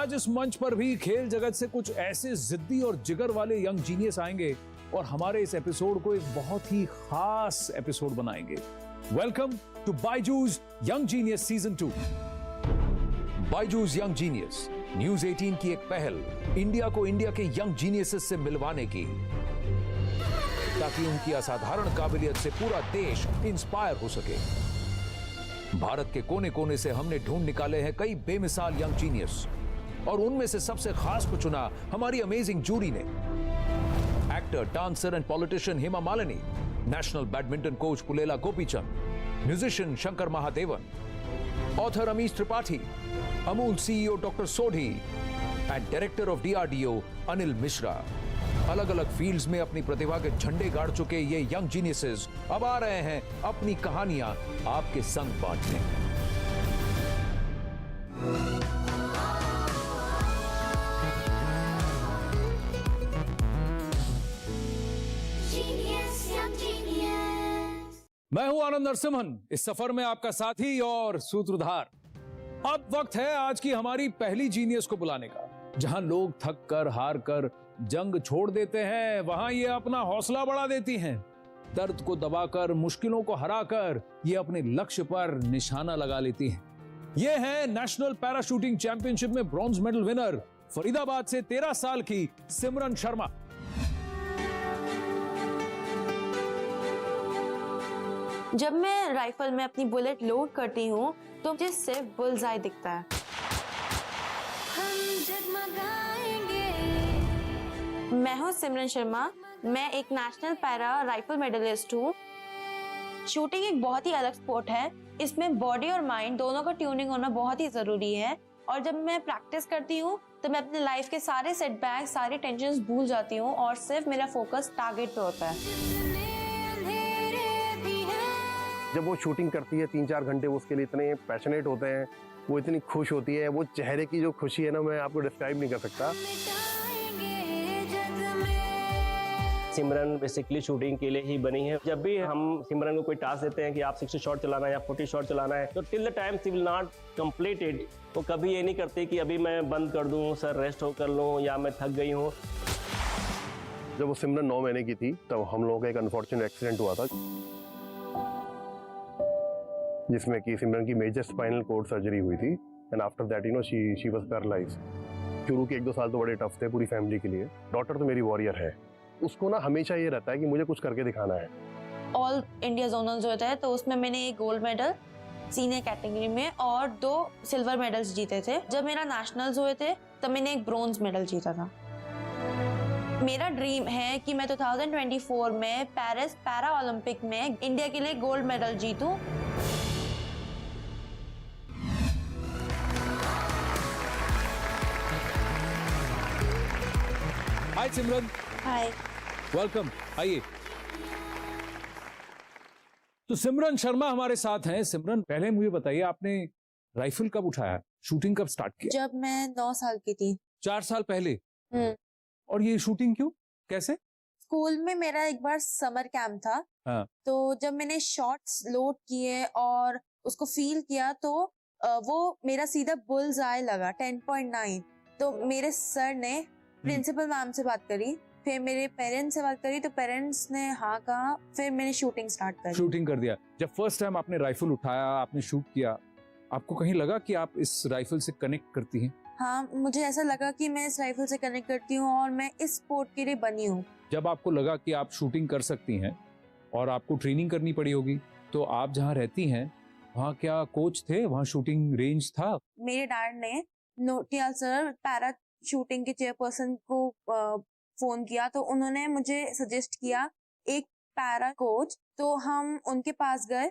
आज इस मंच पर भी खेल जगत से कुछ ऐसे जिद्दी और जिगर वाले यंग जीनियस आएंगे और हमारे इस एपिसोड को एक बहुत ही खास एपिसोड बनाएंगे। Welcome to Byju's young genius season 2। Byju's young genius news 18 की एक पहल इंडिया को इंडिया के यंग जीनियसेस से मिलवाने की, ताकि उनकी असाधारण काबिलियत से पूरा देश इंस्पायर हो सके। भारत के कोने कोने से हमने ढूंढ निकाले हैं कई बेमिसाल यंग जीनियस और उनमें से सबसे खास को चुना हमारी अमेजिंग जूरी ने। Actor, dancer and politician Hema Malini, national badminton coach Pullela Gopichand, musician Shankar Mahadevan, author Amish Tripathi, Amul CEO doctor Sodhi and director of DRDO Anil Mishra. अलग अलग फील्ड्स में अपनी प्रतिभा के झंडे गाड़ चुके ये यंग जीनियसेस अब आ रहे हैं अपनी कहानियां आपके संग बांटने। मैं हूं आनंद नरसिम्हन, इस सफर में आपका साथी और सूत्रधार। अब वक्त है आज की हमारी पहली जीनियस को बुलाने का। जहां लोग थक कर हार कर जंग छोड़ देते हैं, वहां ये अपना हौसला बढ़ा देती हैं। दर्द को दबाकर, मुश्किलों को हराकर ये अपने लक्ष्य पर निशाना लगा लेती हैं। ये है नेशनल पैराशूटिंग चैंपियनशिप में ब्रॉन्ज मेडल विनर, फरीदाबाद से 13 साल की सिमरन शर्मा। जब मैं राइफल में अपनी बुलेट लोड करती हूँ तो मुझे सिर्फ बुल्सआई दिखता है। मैं हूँ सिमरन शर्मा, मैं एक नेशनल पैरा राइफल मेडलिस्ट हूँ। शूटिंग एक बहुत ही अलग स्पोर्ट है, इसमें बॉडी और माइंड दोनों का ट्यूनिंग होना बहुत ही जरूरी है। और जब मैं प्रैक्टिस करती हूँ तो मैं अपने लाइफ के सारे सेटबैक, सारी टेंशन्स भूल जाती हूँ और सिर्फ मेरा फोकस टारगेट पे होता है। जब वो शूटिंग करती है 3-4 घंटे, वो उसके लिए इतने पैशनेट होते हैं, वो इतनी खुश होती है, वो चेहरे की जो खुशी है ना, मैं आपको डिस्क्राइब नहीं कर सकता। सिमरन बेसिकली शूटिंग के लिए ही बनी है। जब भी हम सिमरन को कोई टास्क देते हैं कि आप 60 शॉट चलाना है या 40 शॉट चलाना है, तो till the time she will not completed, वो कभी ये नहीं करती कि अभी मैं बंद कर दूं, सर रेस्ट हो कर लूं या मैं थक गई हूं। जब वो सिमरन 9 महीने की थी तब हम लोगों का एक अनफॉर्चुनेट एक्सीडेंट हुआ था, जिसमें कि सिमरन की मेजर स्पाइनल कोर्ड सर्जरी हुई थी and after that she was paralysed. शुरू के 1-2 साल तो बड़े टफ थे पूरी फैमिली के लिए। डॉटर तो मेरी वॉरियर है, उसको ना हमेशा ये रहता है कि मुझे कुछ करके दिखाना है। ऑल इंडिया जोनल्स होता है तो उसमें मैंने एक गोल्ड मेडल सीनियर कैटेगरी में और 2 सिल्वर मेडल्स जीते थे। जब मेरा नेशनल्स हुए थे तब मैंने एक ब्रोंज मेडल जीता था। मेरा ड्रीम है कि मैं 2024 में पेरिस पैरा ओलंपिक में इंडिया के लिए गोल्ड मेडल जीतूं। हाय सिमरन। हाय। वेलकम, आइए। तो सिमरन शर्मा हमारे साथ हैं। सिमरन, पहले मुझे बताइए, आपने राइफल कब उठाया, शूटिंग कब स्टार्ट किया? जब मैं 9 साल की थी। 4 साल पहले। और ये शूटिंग क्यों, कैसे? स्कूल में मेरा एक बार समर कैंप था। हाँ। तो जब मैंने शॉट्स लोड किए और उसको फील किया तो वो मेरा सीधा बुल्सआई लगा 10.9। तो मेरे सर ने प्रिंसिपल मैम से बात करी, फिर मेरे पेरेंट्स से बात करी तो पेरेंट्स ने हाँ कहा, फिर मैंने शूटिंग स्टार्ट करी। शूटिंग कर दिया। जब फर्स्ट टाइम आपने राइफल उठाया, आपने शूट किया, आपको कहीं लगा कि आप इस राइफल से कनेक्ट करती हैं? हाँ, मुझे ऐसा लगा कि मैं इस राइफल से कनेक्ट करती हूँ और मैं इस स्पोर्ट के लिए बनी हूँ। जब आपको लगा कि आप शूटिंग कर सकती हैं और आपको ट्रेनिंग करनी पड़ी होगी, तो आप जहाँ रहती हैं वहाँ क्या कोच थे, वहाँ शूटिंग रेंज था? मेरे डैड ने नोटियाल सर पैरा शूटिंग के चेयरपर्सन को फोन किया तो उन्होंने मुझे सजेस्ट किया एक पैरा कोच। तो हम उनके पास गए,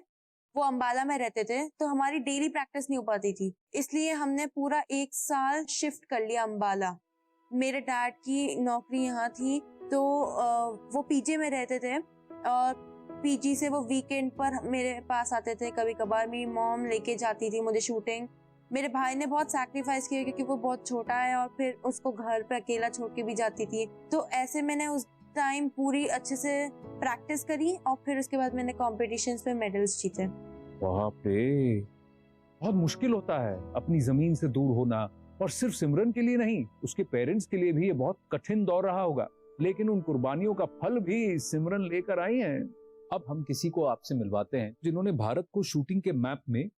वो अंबाला में रहते थे, तो हमारी डेली प्रैक्टिस नहीं हो पाती थी, इसलिए हमने पूरा 1 साल शिफ्ट कर लिया अंबाला। मेरे डैड की नौकरी यहाँ थी तो वो पीजी में रहते थे और पीजी से वो वीकेंड पर मेरे पास आते थे। कभी कभार मेरी मॉम लेके जाती थी मुझे शूटिंग। मेरे भाई ने बहुत सैक्रिफाइस किया क्योंकि वो बहुत छोटा है और फिर उसको घर पे अकेला छोड़ के भी जाती थी। तो ऐसे मैंने उस टाइम पूरी अच्छे से प्रैक्टिस करी और फिर उसके बाद मैंने कॉम्पिटिशन्स में मेडल्स जीते। वहाँ पे बहुत मुश्किल होता है अपनी जमीन से दूर होना, और सिर्फ सिमरन के लिए नहीं, उसके पेरेंट्स के लिए भी ये बहुत कठिन दौर रहा होगा, लेकिन उन कुर्बानियों का फल भी सिमरन लेकर आई हैं। अब हम किसी को आपसे मिलवाते हैं जिन्होंने भारत को शूटिंग के मैप में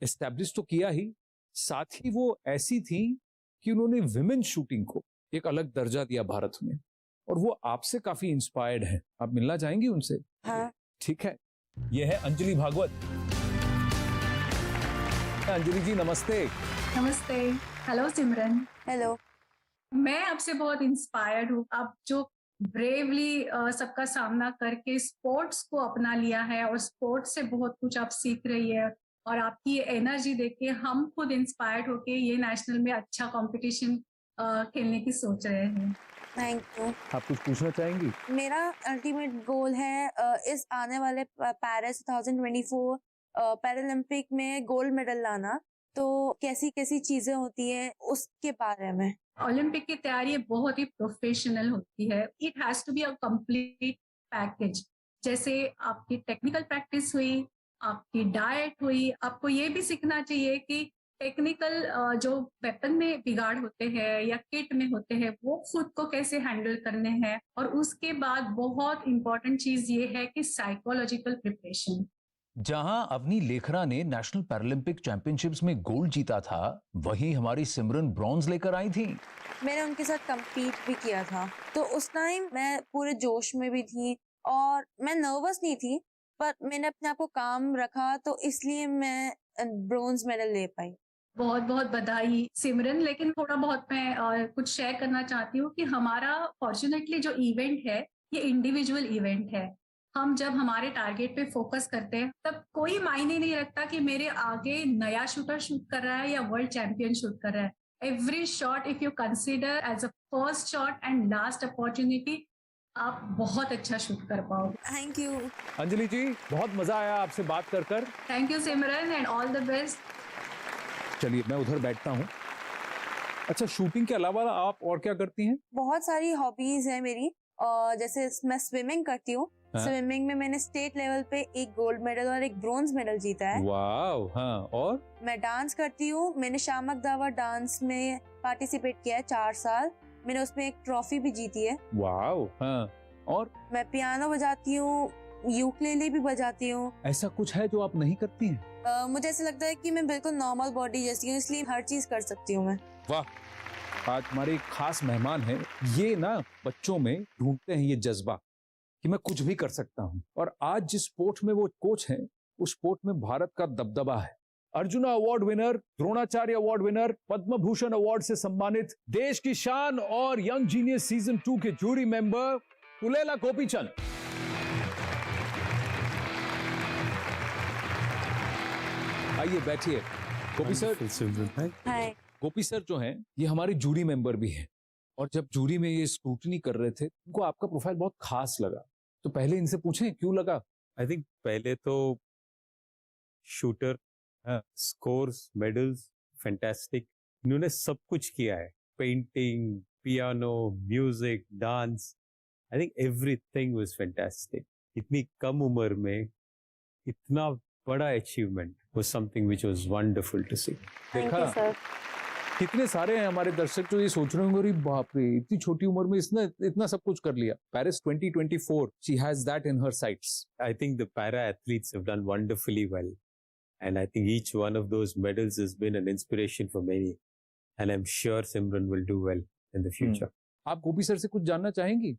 एस्टैब्लिश तो किया ही, साथ ही वो ऐसी थी कि उन्होंने विमेन शूटिंग को एक अलग दर्जा दिया भारत में, और वो आपसे काफी इंस्पायर्ड हैं। आप मिलना चाहेंगी उनसे? हाँ। ठीक है, ये है अंजलि भागवत। अंजलि जी नमस्ते। नमस्ते। हेलो सिमरन। हेलो। मैं आपसे बहुत इंस्पायर्ड हूँ। आप जो ब्रेवली सबका सामना करके स्पोर्ट्स को अपना लिया है और स्पोर्ट्स से बहुत कुछ आप सीख रही है, और आपकी ये एनर्जी देख के हम खुद इंस्पायर्ड होके ये नेशनल में अच्छा कंपटीशन खेलने की सोच रहे हैं। Thank you. आप कुछ पूछना चाहेंगी? मेरा अल्टीमेट गोल है इस आने वाले पेरिस 2024 पैरालंपिक में गोल्ड मेडल लाना। तो कैसी कैसी चीजें होती हैं उसके बारे में। ओलंपिक की तैयारी बहुत ही प्रोफेशनल होती है। It has to be a complete package. जैसे आपकी टेक्निकल प्रैक्टिस हुई, आपकी डाइट हुई, आपको ये भी सीखना चाहिए कि टेक्निकल जो वेपन में बिगाड़ होते हैं या किट में होते हैं वो खुद को कैसे हैंडल करने हैं। और उसके बाद बहुत इंपॉर्टेंट चीज ये है कि साइकोलॉजिकल प्रिपरेशन। जहां अवनी लेखरा ने नेशनल पैरालंपिक चैंपियनशिप्स में गोल्ड जीता था, वहीं हमारी सिमरन ब्रॉन्ज लेकर आई थी। मैंने उनके साथ compete भी किया था, तो उस टाइम मैं पूरे जोश में भी थी और मैं नर्वस नहीं थी, पर मैंने अपने आप को काम रखा, तो इसलिए मैं ब्रोंज मेडल ले पाई। बहुत बहुत बधाई सिमरन। लेकिन थोड़ा बहुत मैं कुछ शेयर करना चाहती हूँ कि हमारा फॉर्चुनेटली जो इवेंट है ये इंडिविजुअल इवेंट है। हम जब हमारे टारगेट पे फोकस करते हैं तब कोई मायने नहीं रखता कि मेरे आगे नया शूटर शूट कर रहा है या वर्ल्ड चैंपियन शूट कर रहा है। Every shot if you consider as a first shot and last opportunity, आप बहुत अच्छा शूट कर पाओगे। थैंक यू अंजलि जी, बहुत मजा आया आपसे बात कर। Thank you Simran and all the best. चलिए मैं उधर बैठता हूँ। अच्छा, शूटिंग के अलावा आप और क्या करती हैं? बहुत सारी हॉबीज है मेरी, जैसे मैं स्विमिंग करती हूँ। हाँ। स्विमिंग में मैंने स्टेट लेवल पे एक गोल्ड मेडल और एक ब्रोंज मेडल जीता है। वाव, हाँ। और मैं डांस करती हूँ। मैंने शामक दावा डांस में पार्टिसिपेट किया है 4 साल। मैंने उसमें एक ट्रॉफी भी जीती है। वाव, हाँ। और मैं पियानो बजाती हूँ, यूकेलेले भी बजाती हूँ। ऐसा कुछ है जो आप नहीं करती हैं? मुझे ऐसा लगता है कि मैं बिल्कुल नॉर्मल बॉडी जैसी हूँ, इसलिए हर चीज कर सकती हूँ मैं। वाह, आज हमारे एक खास मेहमान हैं। ये ना बच्चों में ढूंढते हैं ये जज्बा कि मैं कुछ भी कर सकता हूँ, और आज जिस स्पोर्ट में वो कोच हैं, उस स्पोर्ट में भारत का दबदबा है। Arjuna award winner, Dronacharya award winner, Padma Bhushan award से सम्मानित, देश की शान और यंग जीनियस सीजन 2 के जूरी मेंबर पुलेला गोपीचंद। आइए बैठिए। गोपी सर, हाय। गोपी सर जो हैं ये हमारे जूरी मेंबर भी हैं, और जब जूरी में ये स्क्रूटनी कर रहे थे उनको आपका प्रोफाइल बहुत खास लगा, तो पहले इनसे पूछें क्यों लगा? आई थिंक पहले तो शूटर, स्कोर्स, मेडल्स, फैंटास्टिक, इन्होंने सब कुछ किया है। Painting, piano, music, dance, I think everything was fantastic. इतनी कम उम्र में इतना बड़ा achievement was something which was wonderful to see. Thank you sir. कितने सारे हैं हमारे दर्शक जो ये सोच रहे होंगे, अरे बाप रे, इतनी छोटी उम्र में इसने इतना सब कुछ कर लिया। Paris 2024, she has that in her sights. I think the para athletes have done wonderfully well, and I think each one of those medals has been an inspiration for many, and I'm sure Simran will do well in the future. आप गोपी sir से कुछ जानना चाहेंगी?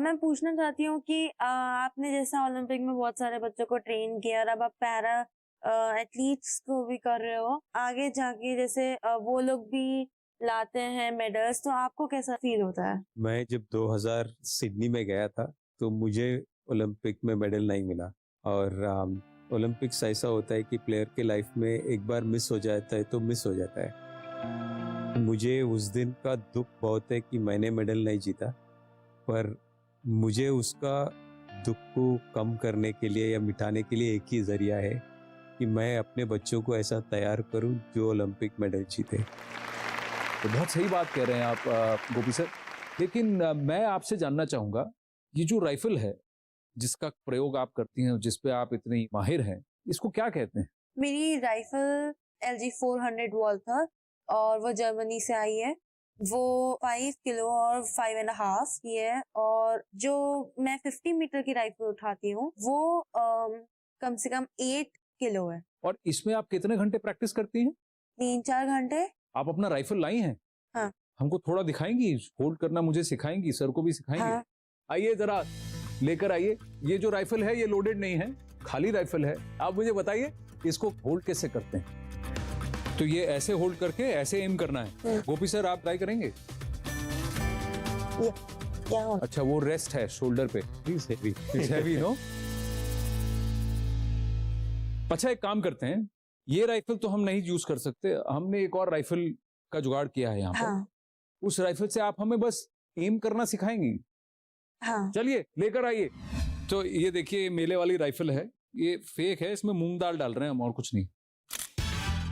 मैं पूछना चाहती हूँ कि आपने जैसा ओलंपिक में बहुत सारे बच्चों को ट्रेन किया और अब आप पैरा एथलीट्स को भी कर रहे हो, आगे जाके जैसे वो लोग भी लाते हैं मेडल्स, तो आपको कैसा फील होता है? मैं जब 2000 सिडनी में गया था तो मुझे ओलंपिक में मेडल नहीं मिला, और ओलंपिक्स ऐसा होता है कि प्लेयर के लाइफ में एक बार मिस हो जाता है तो मिस हो जाता है। मुझे उस दिन का दुख बहुत है कि मैंने मेडल नहीं जीता, पर मुझे उसका दुख को कम करने के लिए या मिटाने के लिए एक ही जरिया है कि मैं अपने बच्चों को ऐसा तैयार करूं जो ओलंपिक मेडल जीते। तो बहुत सही बात कह रहे हैं आप गोपी सर, लेकिन मैं आपसे जानना चाहूंगा, ये जो राइफल है जिसका प्रयोग आप करती हैं, जिस पे आप इतनी माहिर हैं, इसको क्या कहते हैं? मेरी राइफल LG 400 वॉल्ट था, और वो जर्मनी से आई है। वो 5 किलो और 5.5 की है। और जो मैं 50 मीटर की राइफल उठाती हूँ वो कम से कम 8 किलो है। और इसमें आप कितने घंटे प्रैक्टिस करती हैं? 3-4 घंटे। आप अपना राइफल लाई हैं? हाँ। हमको थोड़ा दिखाएंगी, होल्ड करना मुझे सिखाएंगी, सर को भी सिखाएंगी? हाँ। आइए जरा लेकर आइए। ये जो राइफल है ये लोडेड नहीं है, खाली राइफल है। आप मुझे बताइए इसको होल्ड कैसे करते हैं? तो ये ऐसे होल्ड करके ऐसे एम करना है। गोपी सर आप ट्राई करेंगे? क्या हो? अच्छा वो रेस्ट है शोल्डर पे। It's heavy. It's heavy no? अच्छा एक काम करते हैं, ये राइफल तो हम नहीं यूज कर सकते, हमने एक और राइफल का जुगाड़ किया है यहाँ पर। हाँ। उस राइफल से आप हमें बस एम करना सिखाएंगी। हाँ। चलिए लेकर आइए। तो ये देखिए मेले वाली राइफल है, ये फेक है, इसमें मूंग दाल डाल रहे हैं हम और कुछ नहीं।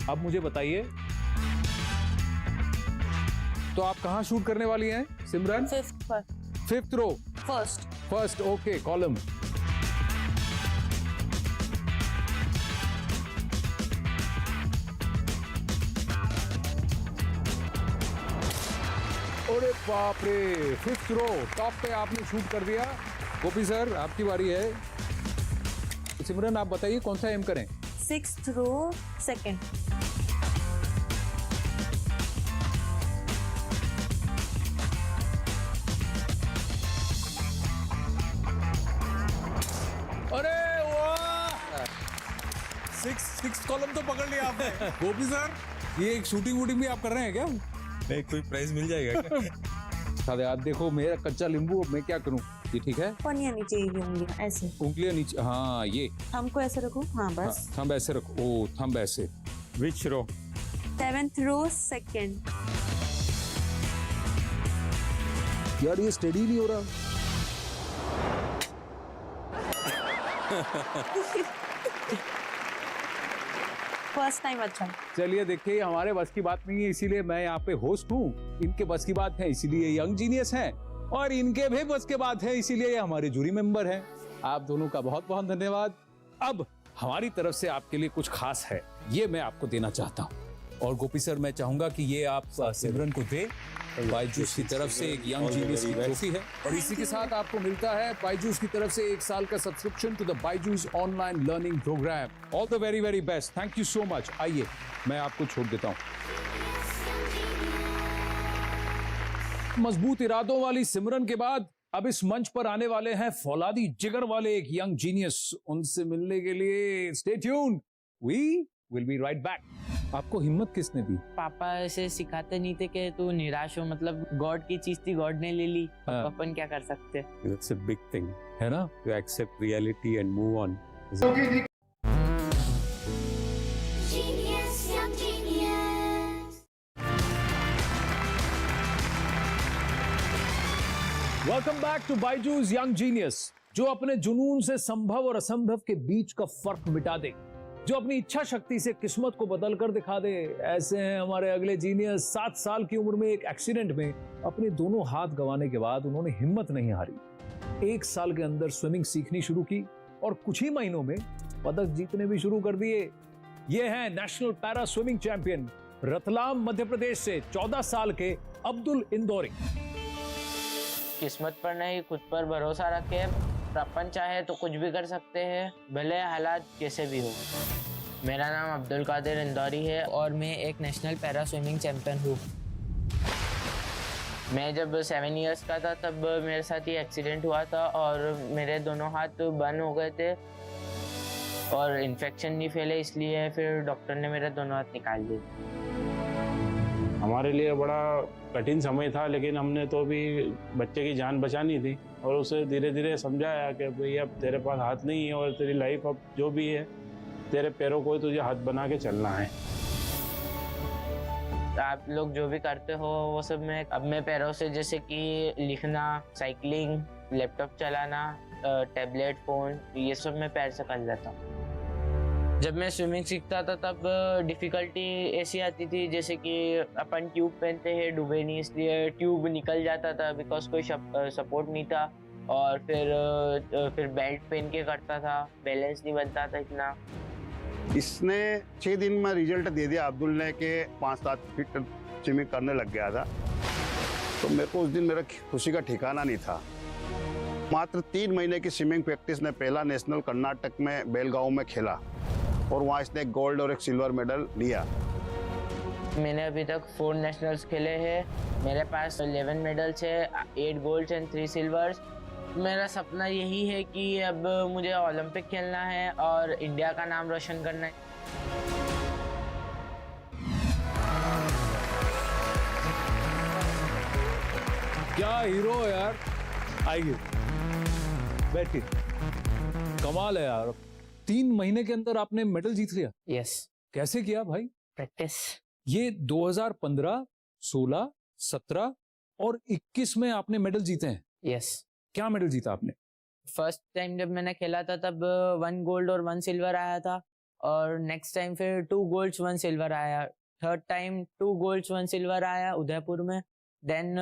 अब मुझे बताइए तो आप कहाँ शूट करने वाली हैं Simran? 5th row. First okay column. अरे बाप रे, 5th रो टॉप पे आपने शूट कर दिया। गोपी सर आपकी बारी है। सिमरन आप बताइए कौन सा एम करें? 6th row second. अरे वाह, 6th कॉलम तो पकड़ लिया आपने। गोपी सर ये एक शूटिंग वूटिंग भी आप कर रहे हैं क्या? नहीं, कोई प्राइज मिल जाएगा क्या? सादे आप देखो मेरा कच्चा नींबू, मैं क्या करूं? ये ठीक है? पनिया नीचे ही होंगी ऐसे। उंगलियां नीचे, हाँ ये हमको ऐसे रखो। हाँ बस। थंब ऐसे रखो। ओ थंब ऐसे। Which row? 7th row second. यार ये स्टडी नहीं हो रहा। फर्स्ट टाइम अच्छा। चलिए देखिए हमारे बस की बात नहीं है, इसीलिए मैं यहाँ पे होस्ट हूँ। इनके बस की बात है इसीलिए यंग जीनियस हैं, और इनके भी बस के बात है इसीलिए ये हमारे जूरी मेंबर हैं। आप दोनों का बहुत बहुत धन्यवाद। अब हमारी तरफ से आपके लिए कुछ खास है, ये मैं आपको देना चाहता हूँ। और गोपी सर मैं चाहूंगा कि ये आप सिमरन को दे। बायजूस की तरफ से एक यंग जीनियस की ट्रॉफी है, और इसी के साथ आपको मिलता है बायजूस की तरफ से 1 साल का subscription to the Byju's online learning programme. All the very very best, thank you so much. आइए मैं आपको छोड़ देता हूँ। मजबूत इरादों वाली सिमरन के बाद अब इस मंच पर आने वाले हैं फौलादी जिगर वाले एक यंग जीनियस। उनसे मिलने के लिए stay tuned, we will be right back. आपको हिम्मत किसने दी? पापा ऐसे सिखाते नहीं थे कि तू निराश हो, मतलब गॉड की चीज थी, गॉड ने ले ली, हाँ। अपन क्या कर सकते। That's a big thing. है ना? To accept reality and move on. Genius, young genius. Welcome back to Byju's young genius, जो अपने जुनून से संभव और असंभव के बीच का फर्क मिटा दे, जो अपनी इच्छा शक्ति से किस्मत को बदल कर दिखा दे। ऐसे हैं हमारे अगले जीनियस। 7 साल की उम्र में एक एक्सीडेंट में अपने दोनों हाथ गंवाने के बाद उन्होंने हिम्मत नहीं हारी। 1 साल के अंदर स्विमिंग सीखनी शुरू की और कुछ ही महीनों में पदक जीतने भी शुरू कर दिए। ये हैं national para swimming champion Ratlam Madhya Pradesh से 14 साल के अब्दुल इंदौरी। किस्मत पर नहीं, खुद पर भरोसा रखे, अपन चाहे तो कुछ भी कर सकते हैं, भले हालात कैसे भी हो। मेरा नाम अब्दुल कादिर इंदौरी है और मैं एक नेशनल पैरा स्विमिंग चैंपियन हूँ। मैं जब 7 इयर्स का था तब मेरे साथ ये एक्सीडेंट हुआ था और मेरे दोनों हाथ बंद हो गए थे और इन्फेक्शन नहीं फैले, इसलिए फिर डॉक्टर ने मेरे दोनों हाथ निकाल दिए। हमारे लिए बड़ा कठिन समय था, लेकिन हमने तो भी बच्चे की जान बचानी थी और उसे धीरे धीरे समझाया कि भाई अब तेरे पास हाथ नहीं है और तेरी लाइफ अब जो भी है तेरे पैरों को ही तुझे हाथ बना के चलना है। आप लोग जो भी करते हो वो सब मैं अपने पैरों से, जैसे कि लिखना, साइकिलिंग, लैपटॉप चलाना, टैबलेट, फोन, ये सब मैं पैर से कर लेता हूँ। जब मैं स्विमिंग सीखता था तब डिफ़िकल्टी ऐसी आती थी जैसे कि अपन ट्यूब पहनते हैं, डूबे नहीं, इसलिए ट्यूब निकल जाता था बिकॉज कोई सपोर्ट नहीं था। और फिर बेल्ट पहन के करता था, बैलेंस नहीं बनता था इतना। इसने 6 दिन में रिजल्ट दे दिया अब्दुल ने कि 5-7 फीट स्विमिंग करने लग गया था। तो मेरे को उस दिन मेरा खुशी का ठिकाना नहीं था। मात्र 3 महीने की स्विमिंग प्रैक्टिस ने पहला नेशनल कर्नाटक में बेलगांव में खेला और वहाँ इसने एक गोल्ड और एक सिल्वर मेडल लिया। मैंने अभी तक 4 नेशनल्स खेले हैं। मेरे पास 11 मेडल्स है, 8 गोल्ड्स एंड 3 सिल्वर्स। मेरा सपना यही है कि अब मुझे ओलंपिक खेलना है और इंडिया का नाम रोशन करना है। क्या हीरो है यार। आइए बैठिए। कमाल है यार, 3 महीने के अंदर आपने मेडल जीत लिया। यस। कैसे किया भाई? प्रैक्टिस। ये 2015, 16, 17 और 21 में आपने मेडल जीते हैं। यस। क्या मेडल जीता आपने? फर्स्ट टाइम जब मैंने खेला था तब 1 गोल्ड और 1 सिल्वर आया था, और नेक्स्ट टाइम फिर 2 गोल्ड्स 1 सिल्वर आया। थर्ड टाइम 2 गोल्ड्स 1 सिल्वर आया उदयपुर में, देन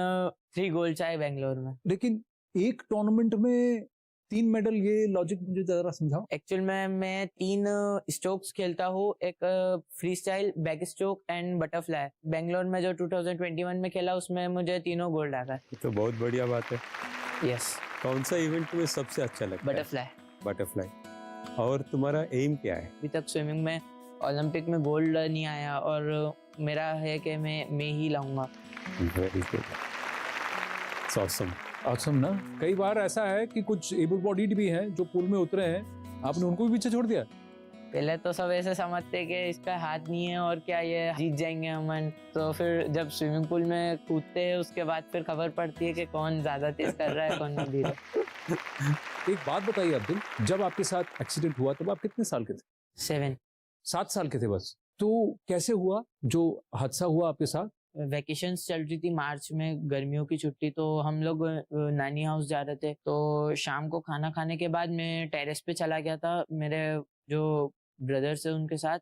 3 गोल्ड्स आए बेंगलोर में। लेकिन एक टूर्नामेंट में 3 मेडल, ये लॉजिक मुझे जरा समझाओ। एक्चुअल में मैं 3 स्ट्रोक्स खेलता हूँ, एक free style, back stroke and butterfly. Bangalore में जो 2021 में खेला उसमें मुझे तीनों गोल्ड आ गए। तो बहुत बढ़िया बात है। यस। कौन सा इवेंट में सबसे अच्छा लगता है? बटरफ्लाई। बटरफ्लाई। और तुम्हारा एम क्या है? अभी तक स्विमिंग में ओलंपिक में गोल्ड नहीं आया और मेरा है कि मैं ही लाऊंगा। Very good, awesome. ऑसम ना। कई बार ऐसा है कि कुछ एबल बॉडीड भी हैं जो पूल में उतरे हैं, आपने उनको भी पीछे छोड़ दिया। पहले तो सब ऐसे समझते कि इसका हाथ नहीं है और क्या ये जीत जाएंगे हमन, तो फिर जब स्विमिंग पूल में कूदते हैं उसके बाद फिर खबर पड़ती है कि कौन ज्यादा तेज कर रहा है कौन धीरे। एक बात बताइए अब्दुल, जब आपके साथ एक्सीडेंट हुआ तब आप कितने साल के थे? 7 साल के थे बस। तो कैसे हुआ जो हादसा हुआ आपके साथ? वैकेशंस चल रही थी मार्च में, गर्मियों की छुट्टी, तो हम लोग नानी हाउस जा रहे थे। तो शाम को खाना खाने के बाद मैं टेरेस पे चला गया था मेरे जो ब्रदर्स है उनके साथ।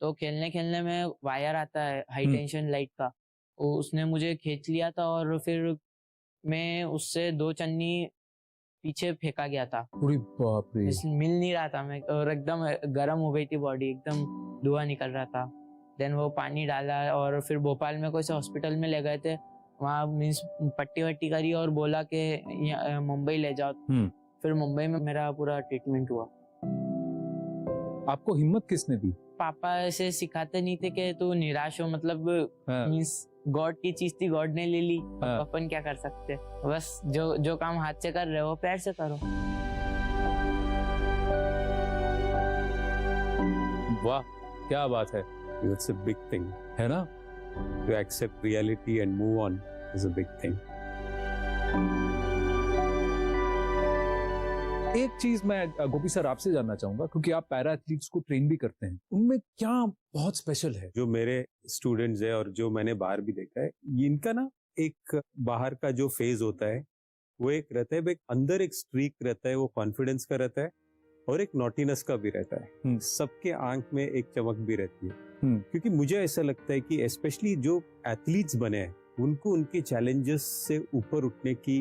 तो खेलने खेलने में वायर आता है हाई टेंशन लाइट का, वो उसने मुझे खींच लिया था और फिर मैं उससे 2 चन्नी पीछे फेंका गया था। अरे बाप रे। मिल नहीं रहा था मैं, और एकदम गर्म हो गई थी बॉडी, एकदम धुआं निकल रहा था। देन वो पानी डाला और फिर भोपाल में कोई से हॉस्पिटल में ले गए थे, वहाँ मीन्स पट्टी वट्टी करी और बोला कि मुंबई ले जाओ। फिर मुंबई में मेरा पूरा ट्रीटमेंट हुआ। आपको हिम्मत किसने दी? पापा ऐसे सिखाते नहीं थे कि तू निराश हो, मतलब मीन्स गॉड की चीज थी, गॉड ने ले ली, अपन क्या कर सकते, बस जो काम हाथ से कर रहे हो पैर से करो। वाह क्या बात है। It's a big thing, है ना? To accept reality and move on is a big thing. एक चीज मैं गोपी सर आपसे जानना चाहूंगा, क्योंकि आप पैरा एथलीट्स को ट्रेन भी करते हैं, उनमें क्या बहुत स्पेशल है? जो मेरे स्टूडेंट्स है और जो मैंने बाहर भी देखा है, इनका ना एक बाहर का जो फेज होता है वो एक रहता है, एक अंदर एक स्ट्रीक रहता है, वो कॉन्फिडेंस का रहता है और एक नॉटीनेस का भी रहता है। सबके आंख में एक चमक भी रहती है। क्योंकि मुझे ऐसा लगता है कि स्पेशली जो एथलीट्स बने हैं उनको उनके चैलेंजेस से ऊपर उठने की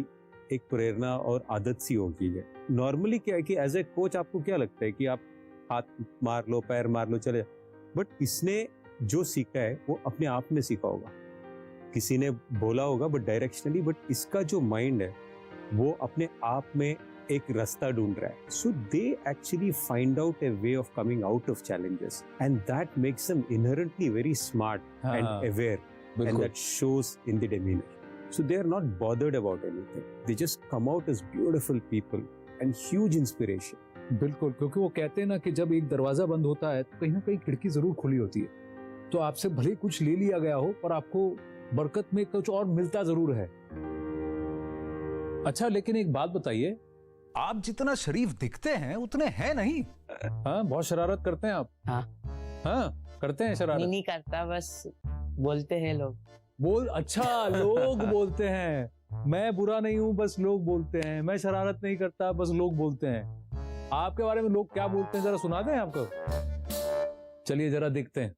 एक प्रेरणा और आदत सी होगी है। नॉर्मली क्या है कि एज ए कोच आपको क्या लगता है कि आप हाथ मार लो, पैर मार लो, चले, बट इसने जो सीखा है वो अपने आप में सीखा होगा, किसी ने बोला होगा बट डायरेक्शनली, बट इसका जो माइंड है वो अपने आप में एक रास्ता ढूंढ रहा है। So they actually find out a way of coming out of challenges and that makes them inherently very smart and aware and that shows in the demeanor. So they are not bothered about anything. They just come out as beautiful people and huge inspiration. बिल्कुल, क्योंकि वो कहते हैं ना कि जब एक दरवाजा बंद होता है तो कहीं ना कहीं खिड़की जरूर खुली होती है। तो आपसे भले कुछ ले लिया गया हो पर आपको बरकत में कुछ और मिलता जरूर है। अच्छा, लेकिन एक बात बताइए, आप जितना शरीफ दिखते हैं उतने हैं नहीं। हाँ, बहुत शरारत करते हैं आप। हाँ करते हैं शरारत। नहीं करता, बस बोलते हैं लोग। अच्छा लोग बोलते हैं, मैं बुरा नहीं हूं, बस लोग बोलते हैं। मैं शरारत नहीं करता, बस लोग बोलते हैं। आपके बारे में लोग क्या बोलते हैं जरा सुना दें आपको। चलिए जरा देखते हैं।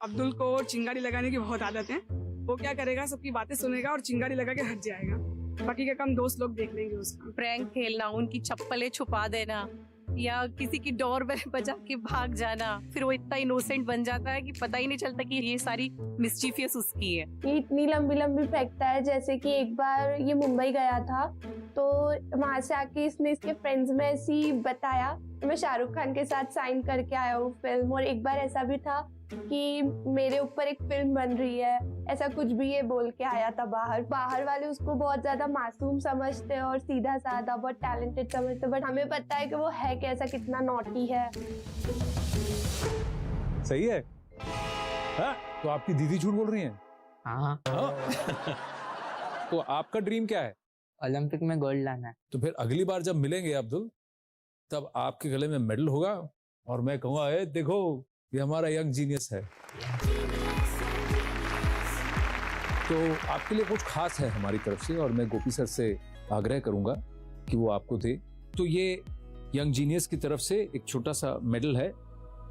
अब्दुल को चिंगारी लगाने की बहुत आदत है। वो क्या करेगा, सबकी बातें सुनेगा और चिंगारी लगा के हट जाएगा। बाकी का काम दोस्त लोग देख लेंगे उसका। प्रैंक खेलना, उनकी चप्पलें छुपा देना, या किसी की डोर बेल बजा के भाग जाना, फिर वो इतना इनोसेंट बन जाता है कि पता ही नहीं चलता कि ये सारी मिस्चीफियस उसकी है। ये इतनी लंबी लंबी फेंकता है, जैसे कि एक बार ये मुंबई गया था तो वहां से आके इसने इसके फ्रेंड्स में ऐसी बताया मैं शाहरुख खान के साथ साइन करके आया हूँ फिल्म, और एक बार ऐसा भी था कि मेरे ऊपर एक फिल्म बन रही है, ऐसा कुछ भी ये बोल के आया था बाहर वाले उसको बहुत ज्यादा मासूम समझते हैं और सीधा साधा बहुत टैलेंटेड समझते, बट हमें पता है कि वो है कैसा, कितना नॉटी है। सही है। हाँ? तो आपकी दीदी झूठ बोल रही है? हाँ। तो आपका ड्रीम क्या है? ओलंपिक में गोल्ड लाना है। तो फिर अगली बार जब मिलेंगे अब्दुल, तब आपके गले में मेडल होगा और मैं कहूंगा ए देखो ये हमारा यंग जीनियस है। तो आपके लिए कुछ खास है हमारी तरफ से, और मैं गोपी सर से आग्रह करूंगा कि वो आपको दे। तो ये यंग जीनियस की तरफ से एक छोटा सा मेडल है,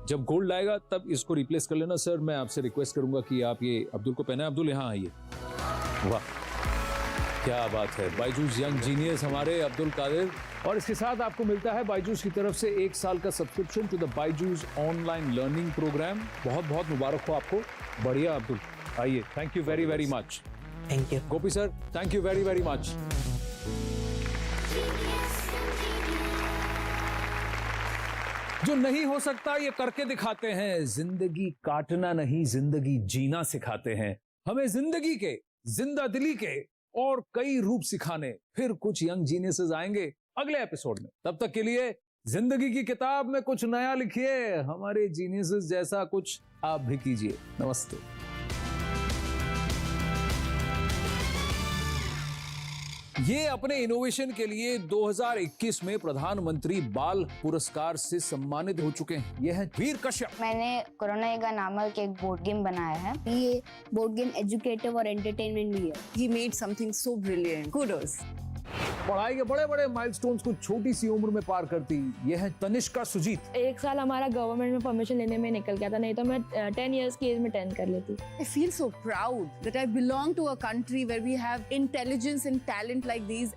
जब गोल्ड लाएगा तब इसको रिप्लेस कर लेना। सर मैं आपसे रिक्वेस्ट करूंगा कि आप ये अब्दुल को पहना। अब्दुल यहाँ आइए। वाह क्या बात है, बायजूस यंग जीनियस हमारे अब्दुल कादिर। और इसके साथ आपको मिलता है बायजूस की तरफ से 1 साल का subscription to the Byju's online learning programme. बहुत बहुत मुबारक हो आपको। बढ़िया अब्दुल, आइए। Thank you very very much. Thank you Gopi sir, thank you very very much. जो नहीं हो सकता ये करके दिखाते हैं। जिंदगी काटना नहीं, जिंदगी जीना सिखाते हैं हमें। जिंदगी के, जिंदा दिली के और कई रूप सिखाने फिर कुछ यंग जीनियसेस आएंगे अगले एपिसोड में। तब तक के लिए जिंदगी की किताब में कुछ नया लिखिए, हमारे जीनियसेस जैसा कुछ आप भी कीजिए। नमस्ते। ये अपने इनोवेशन के लिए 2021 में प्रधानमंत्री बाल पुरस्कार से सम्मानित हो चुके हैं। ये है वीर कश्यप। मैंने कोरोना एगा नामक एक बोर्ड गेम बनाया है। ये बोर्ड गेम एजुकेटिव और एंटरटेनमेंट भी है। He made something so brilliant. Kudos. पढ़ाई के बड़े बड़े माइलस्टोन्स को छोटी सी उम्र में पार करती ये है तनिष्का सुजीत। 1 साल हमारा गवर्नमेंट में परमिशन लेने में निकल गया था, नहीं तो मैं 10 इयर्स की एज में 10 कर लेती। I feel so proud that I belong to a country where we have intelligence and talent like these